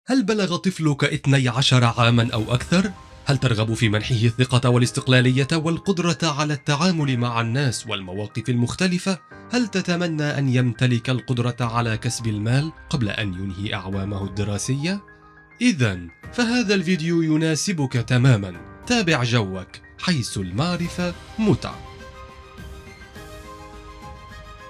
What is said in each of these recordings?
هل بلغ طفلك 12 عاما أو أكثر؟ هل ترغب في منحه الثقة والاستقلالية والقدرة على التعامل مع الناس والمواقف المختلفة؟ هل تتمنى أن يمتلك القدرة على كسب المال قبل أن ينهي أعوامه الدراسية؟ إذن فهذا الفيديو يناسبك تماما. تابع جوك، حيث المعرفة متعة.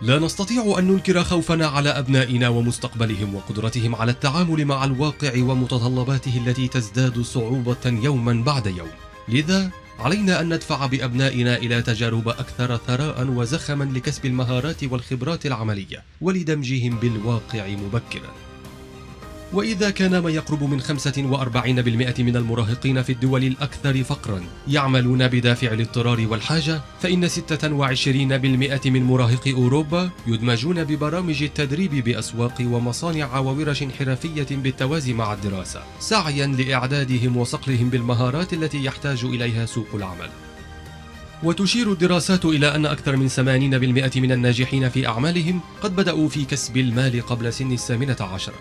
لا نستطيع أن ننكر خوفنا على أبنائنا ومستقبلهم وقدرتهم على التعامل مع الواقع ومتطلباته التي تزداد صعوبة يوما بعد يوم. لذا علينا أن ندفع بأبنائنا إلى تجارب أكثر ثراء وزخما لكسب المهارات والخبرات العملية ولدمجهم بالواقع مبكرا. وإذا كان ما يقرب من 45% من المراهقين في الدول الأكثر فقرا يعملون بدافع الاضطرار والحاجة، فإن 26% من مراهقي أوروبا يدمجون ببرامج التدريب بأسواق ومصانع وورش حرفية بالتوازي مع الدراسة، سعيا لإعدادهم وصقلهم بالمهارات التي يحتاج إليها سوق العمل. وتشير الدراسات إلى أن أكثر من 80% من الناجحين في أعمالهم قد بدأوا في كسب المال قبل سن 18.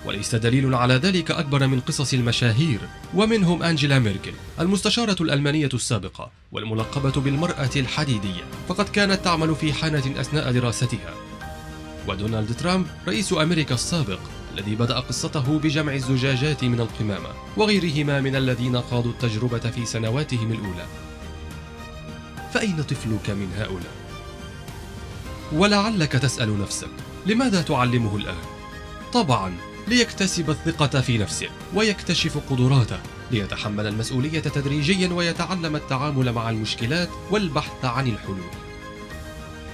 وليس دليل على ذلك أكبر من قصص المشاهير، ومنهم أنجيلا ميركل المستشارة الألمانية السابقة والملقبة بالمرأة الحديدية، فقد كانت تعمل في حانة أثناء دراستها. ودونالد ترامب رئيس أمريكا السابق الذي بدأ قصته بجمع الزجاجات من القمامة، وغيرهما من الذين خاضوا التجربة في سنواتهم الأولى. فأين طفلك من هؤلاء؟ ولعلك تسأل نفسك: لماذا تعلمه الآن؟ طبعا ليكتسب الثقة في نفسه ويكتشف قدراته، ليتحمل المسؤولية تدريجيا ويتعلم التعامل مع المشكلات والبحث عن الحلول،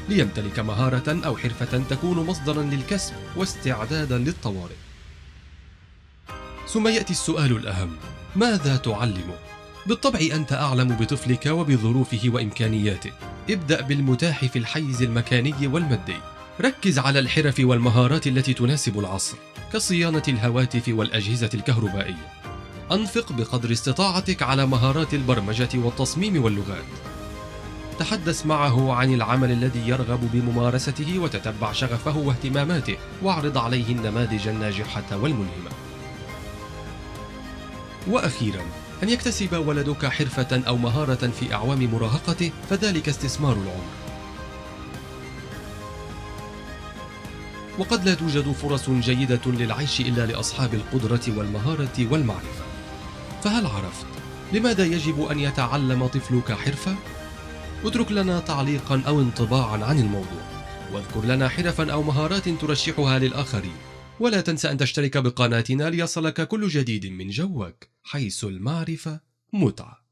ليمتلك مهارة أو حرفة تكون مصدرا للكسب واستعدادا للطوارئ. ثم يأتي السؤال الأهم: ماذا تعلمه؟ بالطبع أنت أعلم بطفلك وبظروفه وإمكانياته. ابدأ بالمتاح في الحيز المكاني والمادي. ركز على الحرف والمهارات التي تناسب العصر، كصيانة الهواتف والأجهزة الكهربائية. أنفق بقدر استطاعتك على مهارات البرمجة والتصميم واللغات. تحدث معه عن العمل الذي يرغب بممارسته وتتبع شغفه واهتماماته، واعرض عليه النماذج الناجحة والملهمة. وأخيرا، أن يكتسب ولدك حرفة أو مهارة في أعوام مراهقته فذلك استثمار العمر. وقد لا توجد فرص جيدة للعيش إلا لأصحاب القدرة والمهارة والمعرفة. فهل عرفت لماذا يجب أن يتعلم طفلك حرفة؟ اترك لنا تعليقا أو انطباعا عن الموضوع، واذكر لنا حرفا أو مهارات ترشحها للآخرين. ولا تنسى أن تشترك بقناتنا ليصلك كل جديد من جوك، حيث المعرفة متعة.